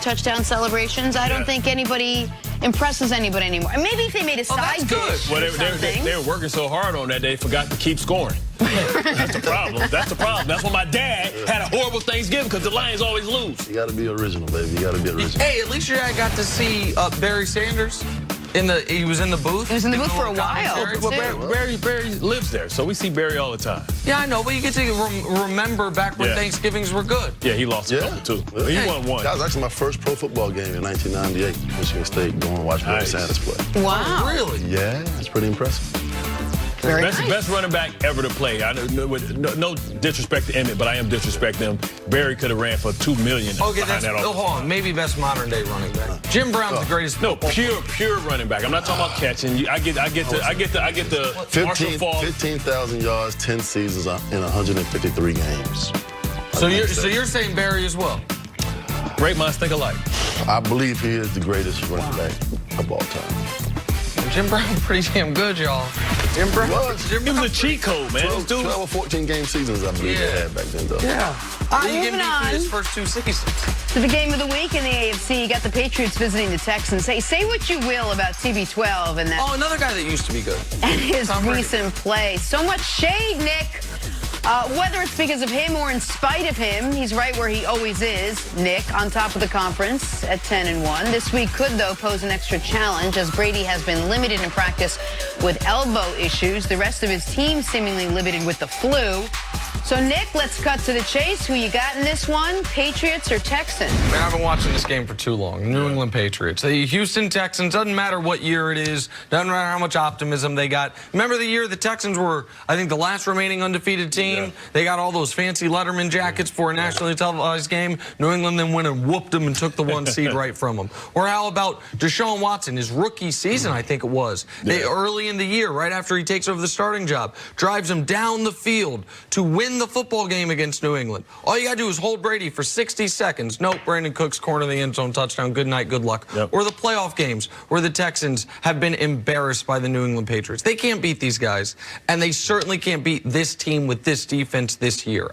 touchdown celebrations. I don't think anybody impresses anybody anymore. And maybe if they made a side dish well, they were working so hard on that, they forgot to keep scoring. That's the problem. That's the problem. That's why my dad had a horrible Thanksgiving, because the Lions always lose. You got to be original, baby. You got to be original. Hey, at least your dad got to see Barry Sanders. He was in the booth. He was in the booth for a while. Well, Barry lives there, so we see Barry all the time. Yeah, I know, but you get to remember back when Thanksgivings were good. Yeah, he lost a couple, too. He won one. That was actually my first pro football game in 1998. Michigan State, going to watch Barry Sanders play. Wow. Really? Yeah, it's pretty impressive. Best running back ever to play. No disrespect to Emmett, but I am disrespecting him. Barry could have ran for $2 million. Okay, hold on. Maybe best modern day running back. Jim Brown's the greatest. No, pure running back. I'm not talking about catching. I get the 15,000 yards, 10 seasons in 153 games. So you're saying Barry as well? Great minds think alike. I believe he is the greatest running back of all time. Jim Brown pretty damn good, y'all. Jim Brown was a cheat code, man. 12 or 14 game seasons, I believe they had back then, though. Yeah. Moving on his first 2 seasons. to the game of the week in the AFC. You got the Patriots visiting the Texans. Say what you will about TB12 and that. Oh, another guy that used to be good. And his recent play. So much shade, Nick. Whether it's because of him or in spite of him, he's right where he always is, Nick, on top of the conference at 10-1. This week could, though, pose an extra challenge as Brady has been limited in practice with elbow issues. The rest of his team seemingly limited with the flu. So, Nick, let's cut to the chase. Who you got in this one, Patriots or Texans? Man, I've been watching this game for too long. New England Patriots. The Houston Texans, doesn't matter what year it is, doesn't matter how much optimism they got. Remember the year the Texans were, I think, the last remaining undefeated team? Yeah. They got all those fancy Letterman jackets for a nationally televised game. New England then went and whooped them and took the 1 seed right from them. Or how about Deshaun Watson, his rookie season, I think it was. They, early in the year, right after he takes over the starting job, drives him down the field to win the football game against New England. All you got to do is hold Brady for 60 seconds. Nope, Brandon Cooks, corner of the end zone, touchdown, good night, good luck. Or the playoff games where the Texans have been embarrassed by the New England Patriots. They can't beat these guys, and they certainly can't beat this team with this defense this year.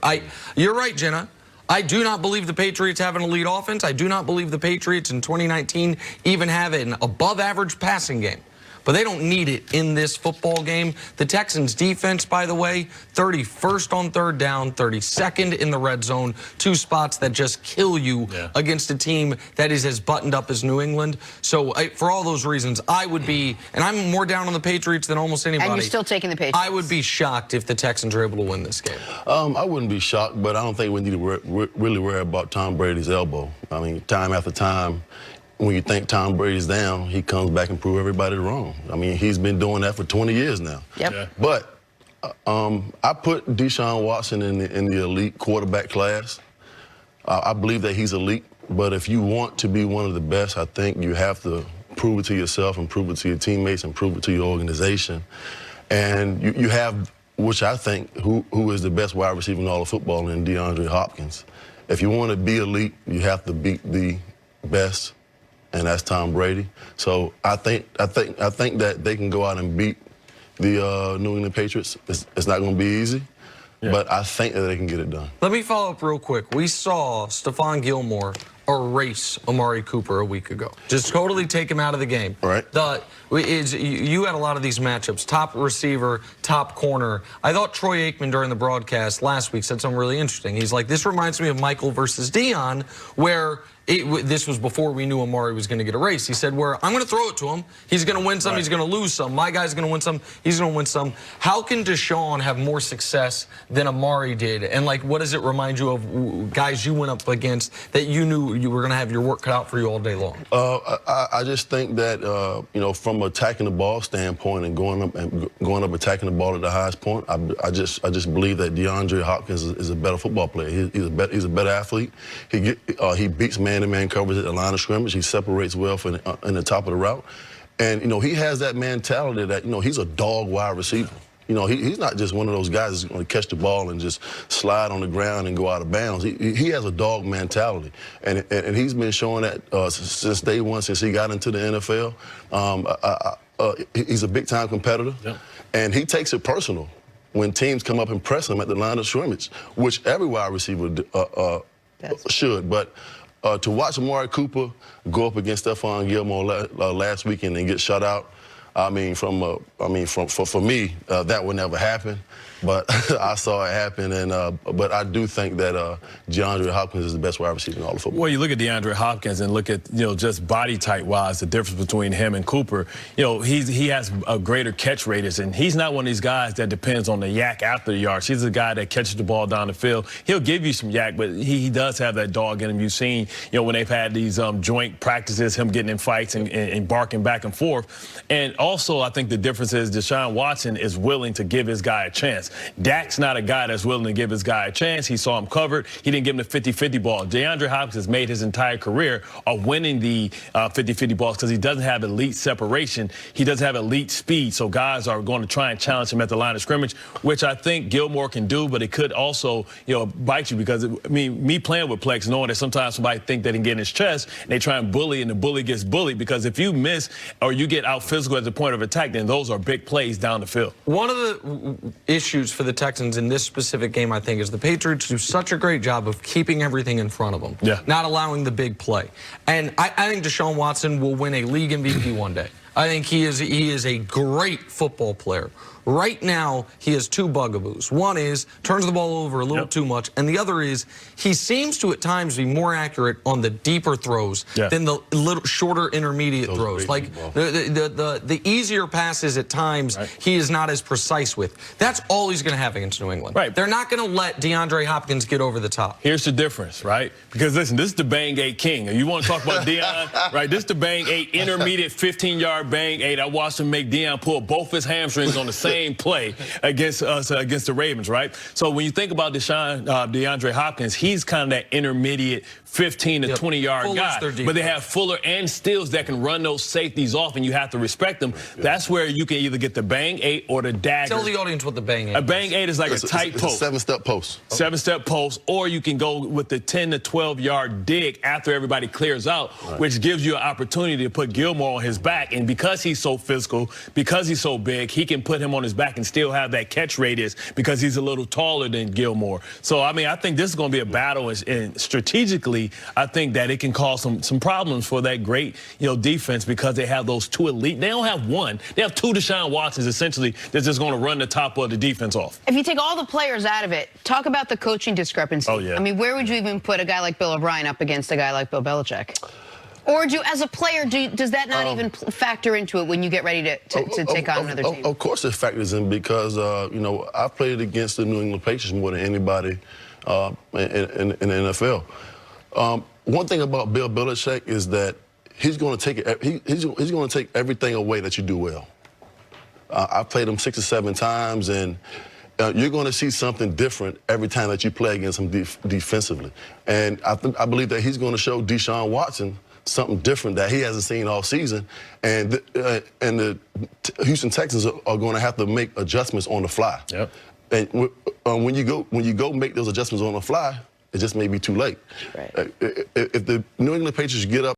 You're right, Jenna. I do not believe the Patriots have an elite offense. I do not believe the Patriots in 2019 even have an above-average passing game. But they don't need it in this football game. The Texans' defense, by the way, 31st on third down, 32nd in the red zone, 2 spots that just kill you against a team that is as buttoned up as New England. So for all those reasons, I would be, and I'm more down on the Patriots than almost anybody. And you're still taking the Patriots. I would be shocked if the Texans are able to win this game. I wouldn't be shocked, but I don't think we need to really worry about Tom Brady's elbow. I mean, time after time, when you think Tom Brady's down, he comes back and proves everybody wrong. I mean, he's been doing that for 20 years now. But I put Deshaun Watson in the elite quarterback class. I believe that he's elite. But if you want to be one of the best, I think you have to prove it to yourself and prove it to your teammates and prove it to your organization. And you have, which I think, who is the best wide receiver in all of football in DeAndre Hopkins. If you want to be elite, you have to beat the best, and that's Tom Brady. So I think that they can go out and beat the New England Patriots. It's not going to be easy, but I think that they can get it done. Let me follow up real quick. We saw Stephon Gilmore erase Amari Cooper a week ago. Just totally take him out of the game. Right. You had a lot of these matchups, top receiver, top corner. I thought Troy Aikman during the broadcast last week said something really interesting. He's like, this reminds me of Michael versus Dion, where this was before we knew Amari was going to get erased. He said, where I'm going to throw it to him. He's going to win some. He's going to lose some. My guy's going to win some. He's going to win some. How can Deshaun have more success than Amari did? And, like, what does it remind you of guys you went up against that you knew you were going to have your work cut out for you all day long? I just think that, you know, from attacking the ball standpoint and going up attacking the ball at the highest point, I just believe that DeAndre Hopkins is a better football player. He's a better athlete. He beats man-to-man coverage at the line of scrimmage. He separates well in the top of the route. And, you know, he has that mentality that, you know, he's a dog wide receiver. You know, he's not just one of those guys that's going to catch the ball and just slide on the ground and go out of bounds. He has a dog mentality. And he's been showing that since day one, since he got into the NFL. He's a big-time competitor. And he takes it personal when teams come up and press him at the line of scrimmage, which every wide receiver should. But to watch Amari Cooper go up against Stephon Gilmore last weekend and get shut out, for me, that would never happen. But I saw it happen, and but I do think that DeAndre Hopkins is the best wide receiver in all of football. Well, you look at DeAndre Hopkins and look at, just body type wise, the difference between him and Cooper. He has a greater catch radius, and he's not one of these guys that depends on the yak after the yards. He's a guy that catches the ball down the field. He'll give you some yak, but he does have that dog in him. You've seen, when they've had these joint practices, him getting in fights and barking back and forth. And also, I think the difference is Deshaun Watson is willing to give his guy a chance. Dak's not a guy that's willing to give his guy a chance. He saw him covered. He didn't give him the 50-50 ball. DeAndre Hopkins has made his entire career of winning the 50-50 balls because he doesn't have elite separation. He doesn't have elite speed. So guys are going to try and challenge him at the line of scrimmage, which I think Gilmore can do, but it could also, bite you because, me playing with Plex, knowing that sometimes somebody think they can get in his chest, and they try and bully, and the bully gets bullied because if you miss or you get out physical at the point of attack, then those are big plays down the field. One of the issues for the Texans in this specific game, I think, is the Patriots do such a great job of keeping everything in front of them, not allowing the big play. And I think Deshaun Watson will win a league MVP one day. I think he is a great football player. Right now, he has two bugaboos. One is turns the ball over a little too much, and the other is he seems to at times be more accurate on the deeper throws than the little shorter intermediate throws. Like the easier passes at times, he is not as precise with. That's all he's going to have against New England. They're not going to let DeAndre Hopkins get over the top. Here's the difference, right? Because listen, this is the Bang 8 king. You want to talk about Deion, right? This is the Bang 8 intermediate 15-yard Bang 8. I watched him make Deion pull both his hamstrings on the same play against us, against the Ravens, right? So when you think about DeAndre Hopkins, he's kind of that intermediate 15 to 20-yard guy. But they have Fuller and Stills that can run those safeties off, and you have to respect them. That's where you can either get the Bang 8 or the dagger. Tell the audience what the Bang 8 is. A Bang 8 is like a tight post. It's a 7-step post. 7-step post, or you can go with the 10 to 12-yard dig after everybody clears out, which gives you an opportunity to put Gilmore on his back. And because he's so physical, because he's so big, he can put him on his back and still have that catch radius because he's a little taller than Gilmore. So, I think this is going to be a battle, and strategically, I think that it can cause some problems for that great, defense because they have those two elite. They don't have one. They have two Deshaun Watsons, essentially, that's just going to run the top of the defense off. If you take all the players out of it, talk about the coaching discrepancy. Oh, yeah. Where would you even put a guy like Bill O'Brien up against a guy like Bill Belichick? Or as a player, does that not even factor into it when you get ready to take on another team? Of course it factors in because, I've played against the New England Patriots more than anybody in the NFL. One thing about Bill Belichick is that he's going to take he's going to take everything away that you do well. I've played him 6 or 7 times, and you're going to see something different every time that you play against him defensively. And I believe that he's going to show Deshaun Watson something different that he hasn't seen all season, and the Houston Texans are going to have to make adjustments on the fly. And when you go make those adjustments on the fly, it just may be too late. If the New England Patriots get up